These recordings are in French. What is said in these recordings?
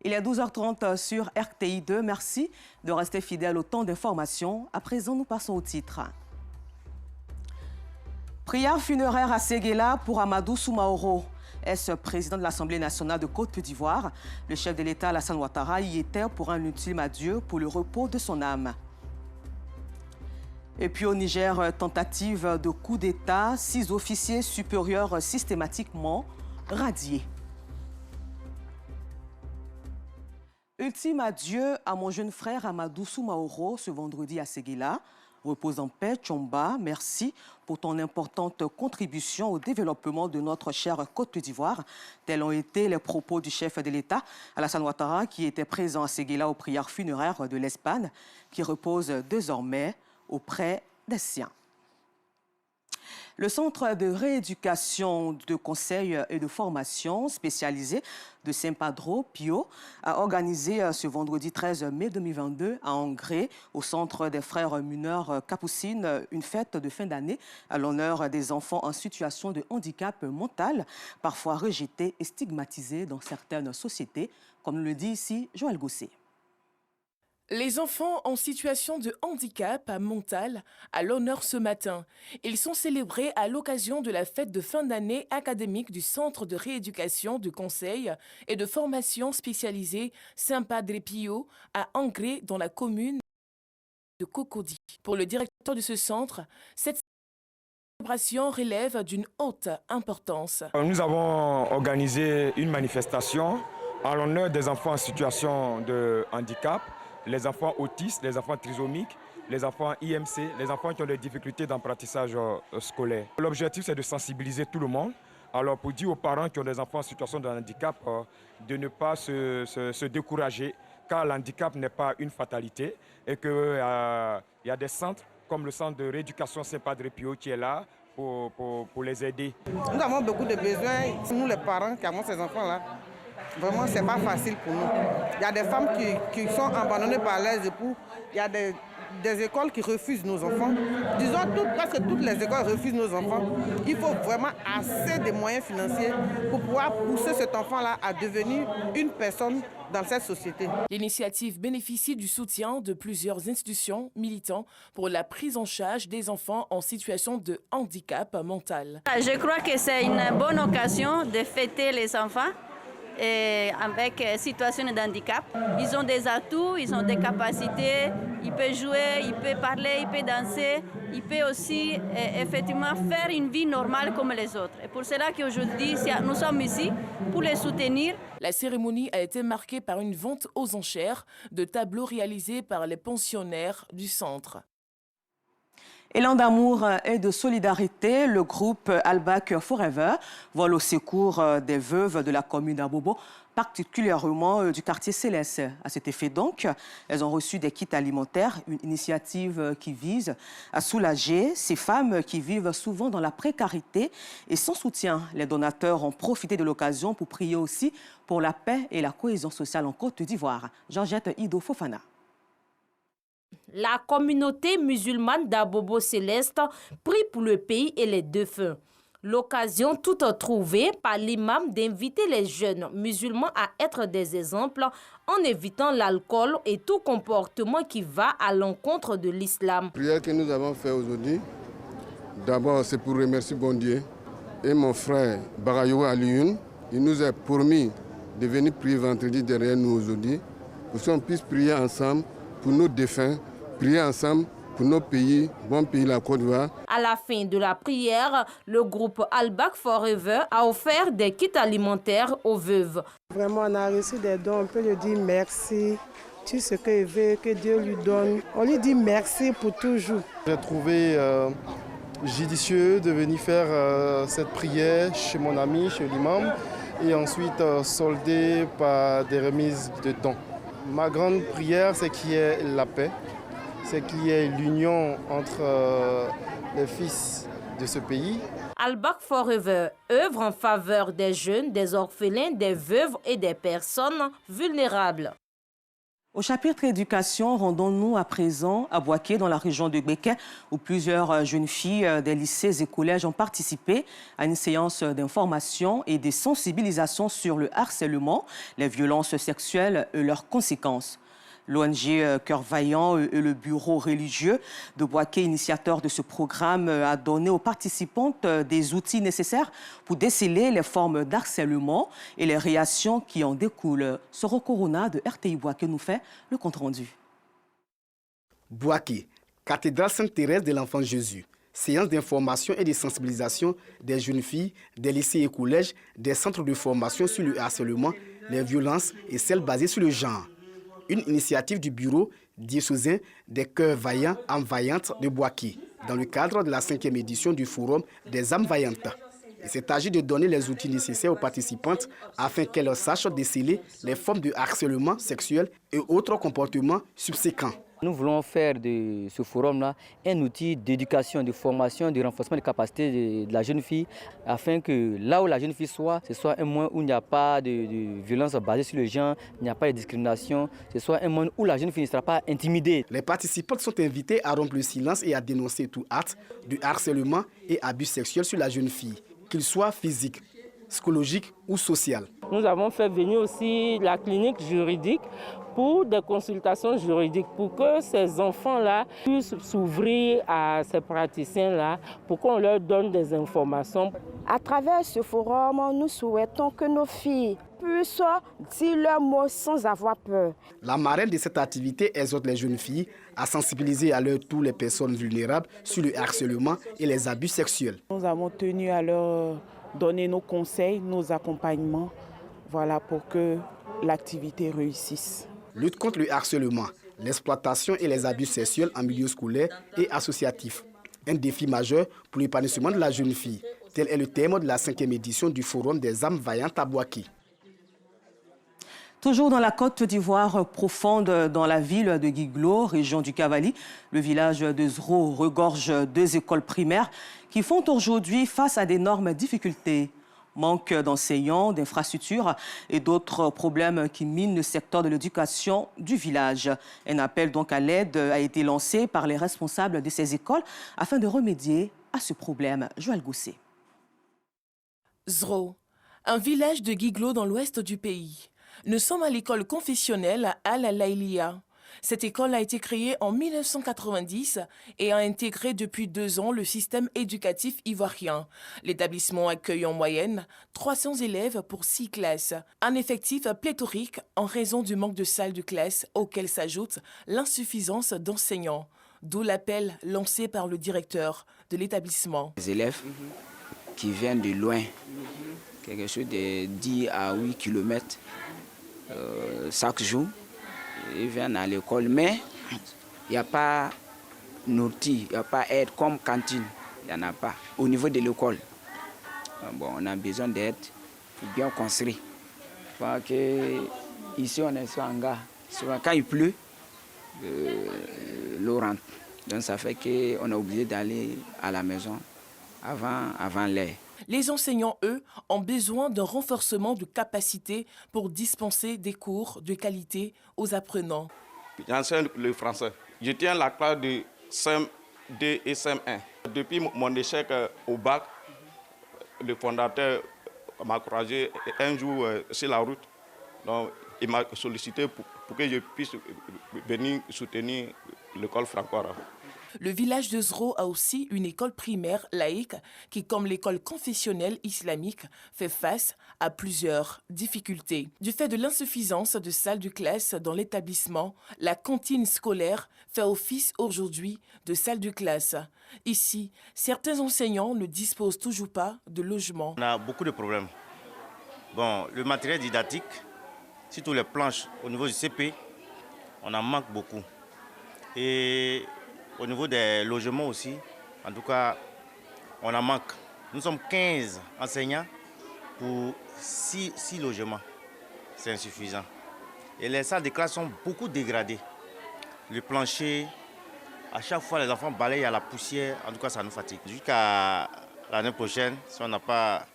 Il est 12h30 sur RTI 2. Merci de rester fidèle au temps d'information. À présent, nous passons au titre. Prière funéraire à Séguéla pour Amadou Soumaoro. Est-ce président de l'Assemblée nationale de Côte d'Ivoire? Le chef de l'État, Alassane Ouattara, y était pour un ultime adieu pour le repos de son âme. Et puis au Niger, tentative de coup d'État, 6 officiers supérieurs systématiquement radiés. Ultime adieu à mon jeune frère Amadou Soumaoro ce vendredi à Séguéla. Repose en paix, Tchomba. Merci pour ton importante contribution au développement de notre chère Côte d'Ivoire. Tels ont été les propos du chef de l'État, Alassane Ouattara, qui était présent à Séguéla aux prières funéraires de l'Espagne, qui repose désormais auprès des siens. Le Centre de rééducation, de conseil et de formation spécialisé de Saint-Padro Pio a organisé ce vendredi 13 mai 2022 à Angré, au Centre des Frères mineurs Capucines, une fête de fin d'année à l'honneur des enfants en situation de handicap mental, parfois rejetés et stigmatisés dans certaines sociétés, comme le dit ici Joël Gosset. Les enfants en situation de handicap mental à l'honneur ce matin. Ils sont célébrés à l'occasion de la fête de fin d'année académique du Centre de rééducation, de conseil et de formation spécialisé Saint-Padre Pio à Angré dans la commune de Cocody. Pour le directeur de ce centre, cette célébration relève d'une haute importance. Nous avons organisé une manifestation à l'honneur des enfants en situation de handicap, les enfants autistes, les enfants trisomiques, les enfants IMC, les enfants qui ont des difficultés d'apprentissage scolaire. L'objectif, c'est de sensibiliser tout le monde. Alors, pour dire aux parents qui ont des enfants en situation de handicap de ne pas se décourager, car l'handicap n'est pas une fatalité et qu'il y a des centres comme le centre de rééducation Saint-Padre Pio qui est là pour les aider. Nous avons beaucoup de besoins, nous les parents qui avons ces enfants-là. Vraiment, ce n'est pas facile pour nous. Il y a des femmes qui sont abandonnées par leurs époux. Il y a des écoles qui refusent nos enfants. Disons, presque toutes les écoles refusent nos enfants. Il faut vraiment assez de moyens financiers pour pouvoir pousser cet enfant-là à devenir une personne dans cette société. L'initiative bénéficie du soutien de plusieurs institutions militant pour la prise en charge des enfants en situation de handicap mental. Je crois que c'est une bonne occasion de fêter les enfants avec situation de handicap. Ils ont des atouts, ils ont des capacités, ils peuvent jouer, ils peuvent parler, ils peuvent danser, ils peuvent aussi effectivement faire une vie normale comme les autres. Et pour cela qu'aujourd'hui, nous sommes ici pour les soutenir. La cérémonie a été marquée par une vente aux enchères de tableaux réalisés par les pensionnaires du centre. Élan d'amour et de solidarité, le groupe Albac Forever vole au secours des veuves de la commune d'Abobo, particulièrement du quartier Céleste. À cet effet donc, elles ont reçu des kits alimentaires, une initiative qui vise à soulager ces femmes qui vivent souvent dans la précarité et sans soutien. Les donateurs ont profité de l'occasion pour prier aussi pour la paix et la cohésion sociale en Côte d'Ivoire. Georgette Ido Fofana. La communauté musulmane d'Abobo Céleste prie pour le pays et les défunts. L'occasion toute trouvée par l'imam d'inviter les jeunes musulmans à être des exemples en évitant l'alcool et tout comportement qui va à l'encontre de l'islam. La prière que nous avons faite aujourd'hui, d'abord c'est pour remercier bon Dieu et mon frère Barayoua Alioune. Il nous a promis de venir prier vendredi derrière nous aujourd'hui pour qu'on puisse prier ensemble pour nos défunts, prier ensemble pour nos pays, bon pays, la Côte d'Ivoire. À la fin de la prière, le groupe Albac Forever a offert des kits alimentaires aux veuves. Vraiment, on a reçu des dons, on peut lui dire merci, tout ce qu'il veut, que Dieu lui donne. On lui dit merci pour toujours. J'ai trouvé judicieux de venir faire cette prière chez mon ami, chez l'imam, et ensuite solder par des remises de dons. Ma grande prière, c'est qu'il y ait la paix, c'est qu'il y ait l'union entre les fils de ce pays. Albac Forever œuvre en faveur des jeunes, des orphelins, des veuves et des personnes vulnérables. Au chapitre éducation, rendons-nous à présent à Boaké, dans la région de Gbeke, où plusieurs jeunes filles des lycées et collèges ont participé à une séance d'information et de sensibilisation sur le harcèlement, les violences sexuelles et leurs conséquences. L'ONG Cœur Vaillant et le bureau religieux de Boaké, initiateur de ce programme, a donné aux participantes des outils nécessaires pour déceler les formes d'harcèlement et les réactions qui en découlent. Soro Corona de RTI Boaké nous fait le compte-rendu. Boaké, cathédrale Sainte-Thérèse de l'Enfant Jésus. Séance d'information et de sensibilisation des jeunes filles, des lycées et collèges, des centres de formation sur le harcèlement, les violences et celles basées sur le genre. Une initiative du bureau diocésain des Cœurs Vaillants, âmes vaillantes de Boaké, dans le cadre de la 5e édition du Forum des âmes vaillantes. Il s'est agi de donner les outils nécessaires aux participantes afin qu'elles sachent déceler les formes de harcèlement sexuel et autres comportements subséquents. Nous voulons faire de ce forum-là un outil d'éducation, de formation, de renforcement des capacités de la jeune fille, afin que là où la jeune fille soit, ce soit un monde où il n'y a pas de violence basée sur le genre, il n'y a pas de discrimination, ce soit un monde où la jeune fille ne sera pas intimidée. Les participantes sont invitées à rompre le silence et à dénoncer tout acte de harcèlement et abus sexuels sur la jeune fille, qu'il soit physique, psychologique ou social. Nous avons fait venir aussi la clinique juridique pour des consultations juridiques, pour que ces enfants-là puissent s'ouvrir à ces praticiens-là, pour qu'on leur donne des informations. À travers ce forum, nous souhaitons que nos filles puissent dire leurs mots sans avoir peur. La marraine de cette activité exhorte les jeunes filles à sensibiliser à leur tour les personnes vulnérables sur le harcèlement et les abus sexuels. Nous avons tenu à leur donner nos conseils, nos accompagnements, voilà, pour que l'activité réussisse. Lutte contre le harcèlement, l'exploitation et les abus sexuels en milieu scolaire et associatif. Un défi majeur pour l'épanouissement de la jeune fille. Tel est le thème de la 5e édition du Forum des âmes vaillantes à Boaké. Toujours dans la Côte d'Ivoire profonde, dans la ville de Guiglo, région du Cavali, le village de Zro regorge 2 écoles primaires qui font aujourd'hui face à d'énormes difficultés. Manque d'enseignants, d'infrastructures et d'autres problèmes qui minent le secteur de l'éducation du village. Un appel donc à l'aide a été lancé par les responsables de ces écoles afin de remédier à ce problème. Joël Gousset. Zro, un village de Guiglo dans l'ouest du pays. Nous sommes à l'école confessionnelle Al-Laïlia. Cette école a été créée en 1990 et a intégré depuis 2 ans le système éducatif ivoirien. L'établissement accueille en moyenne 300 élèves pour 6 classes. Un effectif pléthorique en raison du manque de salles de classe auquel s'ajoute l'insuffisance d'enseignants. D'où l'appel lancé par le directeur de l'établissement. Les élèves qui viennent de loin, quelque chose de 10 à 8 km chaque jour, ils viennent à l'école, mais il n'y a pas nourriture, il n'y a pas aide comme cantine, il n'y en a pas. Au niveau de l'école, bon, on a besoin d'aide pour bien construire. Parce que ici on est sur un gars, quand il pleut, l'eau rentre. Donc ça fait qu'on est obligé d'aller à la maison avant l'air. Les enseignants, eux, ont besoin d'un renforcement de capacité pour dispenser des cours de qualité aux apprenants. J'enseigne le français. Je tiens la classe de CM2 et CM1. Depuis mon échec au bac, le fondateur m'a encouragé un jour sur la route. Donc, il m'a sollicité pour que je puisse venir soutenir l'école franco-arabe. Le village de Zro a aussi une école primaire laïque qui, comme l'école confessionnelle islamique, fait face à plusieurs difficultés. Du fait de l'insuffisance de salles de classe dans l'établissement, la cantine scolaire fait office aujourd'hui de salle de classe. Ici, certains enseignants ne disposent toujours pas de logement. On a beaucoup de problèmes. Bon, le matériel didactique, surtout les planches au niveau du CP, on en manque beaucoup. Et au niveau des logements aussi, en tout cas, on en manque. Nous sommes 15 enseignants pour 6 logements. C'est insuffisant. Et les salles de classe sont beaucoup dégradées. Le plancher, à chaque fois les enfants balayent à la poussière, en tout cas ça nous fatigue. Jusqu'à l'année prochaine, si on n'a pas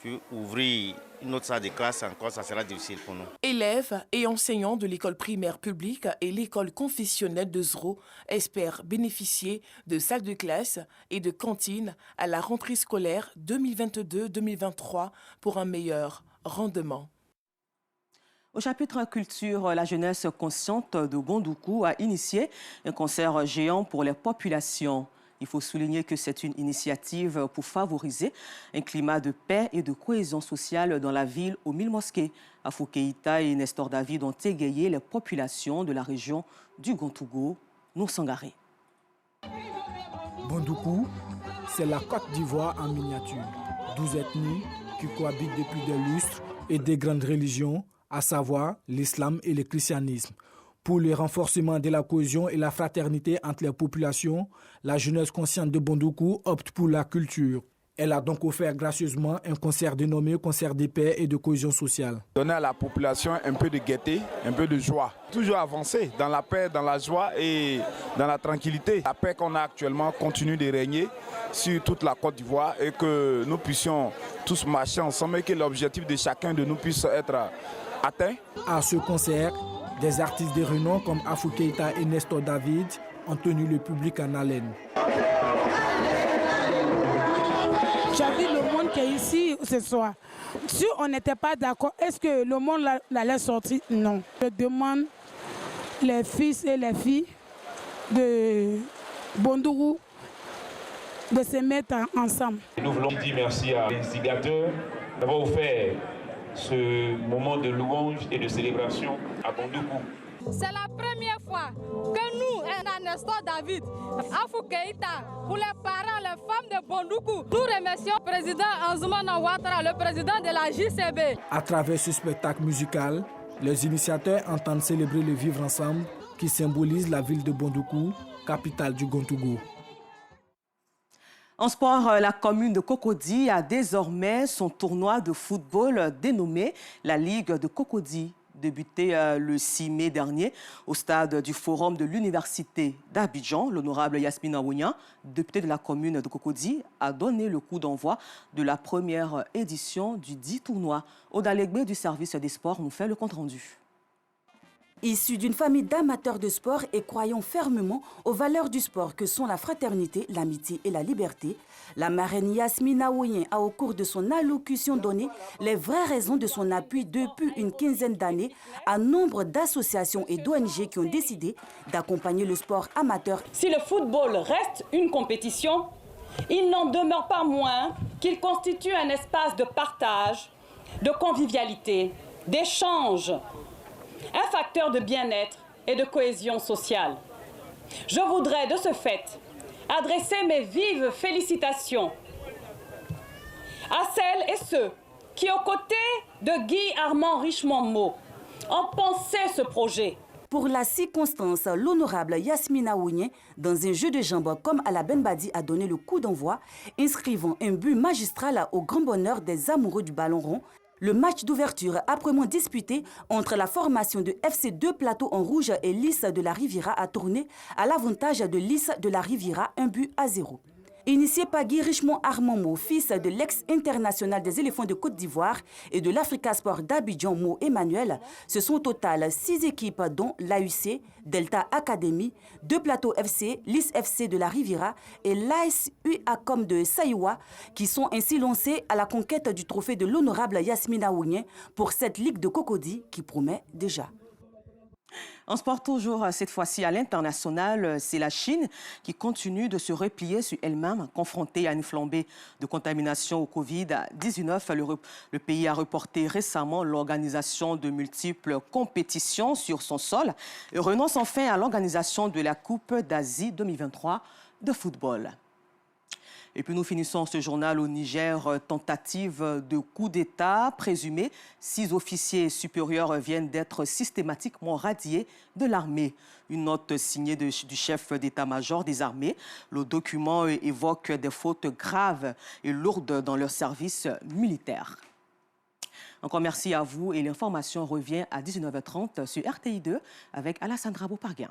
Puis ouvrir une autre salle de classe encore, ça sera difficile pour nous. Élèves et enseignants de l'école primaire publique et l'école confessionnelle de Zro espèrent bénéficier de salles de classe et de cantines à la rentrée scolaire 2022-2023 pour un meilleur rendement. Au chapitre culture, la jeunesse consciente de Bondoukou a initié un concert géant pour les populations. Il faut souligner que c'est une initiative pour favoriser un climat de paix et de cohésion sociale dans la ville aux 1000 mosquées. Afou Keïta et Nestor David ont égayé les populations de la région du Gontougo, Nour-Sangaré. Bondoukou, c'est la Côte d'Ivoire en miniature. 12 ethnies qui cohabitent depuis des lustres et des grandes religions, à savoir l'islam et le christianisme. Pour le renforcement de la cohésion et la fraternité entre les populations, la jeunesse consciente de Bondoukou opte pour la culture. Elle a donc offert gracieusement un concert dénommé Concert de paix et de cohésion sociale. Donner à la population un peu de gaieté, un peu de joie. Toujours avancer dans la paix, dans la joie et dans la tranquillité. La paix qu'on a actuellement continue de régner sur toute la Côte d'Ivoire et que nous puissions tous marcher ensemble et que l'objectif de chacun de nous puisse être atteint. À ce concert, des artistes de renom comme Afou Keïta et Nestor David ont tenu le public en haleine. J'ai vu le monde qui est ici ce soir. Si on n'était pas d'accord, est-ce que le monde allait sortir? Non. Je demande les fils et les filles de Bondoukou de se mettre ensemble. Nous voulons dire merci à l'instigateur d'avoir offert ce moment de louange et de célébration à Bondoukou. C'est la première fois que nous, Nestor David, Afou Keïta, pour les parents, les femmes de Bondoukou, nous remercions le président Anzoumana Ouattara, le président de la JCB. À travers ce spectacle musical, les initiateurs entendent célébrer le vivre ensemble qui symbolise la ville de Bondoukou, capitale du Gontougo. En sport, la commune de Cocody a désormais son tournoi de football dénommé la Ligue de Cocody, débuté le 6 mai dernier au stade du Forum de l'Université d'Abidjan. L'honorable Yasmine Aounia, députée de la commune de Cocody, a donné le coup d'envoi de la première édition du dit tournoi. Oda Legbe du service des sports nous fait le compte-rendu. Issu d'une famille d'amateurs de sport et croyant fermement aux valeurs du sport que sont la fraternité, l'amitié et la liberté, la marraine Yasmine Aouyen a au cours de son allocution donné les vraies raisons de son appui depuis une quinzaine d'années à nombre d'associations et d'ONG qui ont décidé d'accompagner le sport amateur. Si le football reste une compétition, il n'en demeure pas moins qu'il constitue un espace de partage, de convivialité, d'échange, un facteur de bien-être et de cohésion sociale. Je voudrais de ce fait adresser mes vives félicitations à celles et ceux qui, aux côtés de Guy Armand Richemont-Meaux, ont pensé ce projet. Pour la circonstance, l'honorable Yasmine Aouyen, dans un jeu de jambes comme à la Benbadi, a donné le coup d'envoi, inscrivant un but magistral au grand bonheur des amoureux du ballon rond. Le match d'ouverture âprement disputé entre la formation de FC2 Plateau en rouge et Lys de la Riviera a tourné à l'avantage de Lys de la Riviera, 1-0. Initié par Guy Richemont-Armand-Meaux, fils de l'ex-international des éléphants de Côte d'Ivoire et de l'Africa Sport d'Abidjan, Mo Emmanuel, ce sont au total 6 équipes dont l'AUC, Delta Academy, 2 Plateaux FC, Lys FC de la Riviera et l'AS UACOM de Saïwa qui sont ainsi lancés à la conquête du trophée de l'honorable Yasmine Aouyen pour cette Ligue de Cocody qui promet déjà. En sport toujours, cette fois-ci à l'international, c'est la Chine qui continue de se replier sur elle-même, confrontée à une flambée de contamination au Covid-19. Le pays a reporté récemment l'organisation de multiples compétitions sur son sol et renonce enfin à l'organisation de la Coupe d'Asie 2023 de football. Et puis nous finissons ce journal au Niger, tentative de coup d'État présumée. 6 officiers supérieurs viennent d'être systématiquement radiés de l'armée. Une note signée du chef d'état-major des armées. Le document évoque des fautes graves et lourdes dans leur service militaire. Encore merci à vous et l'information revient à 19h30 sur RTI2 avec Alassandra Boparguin.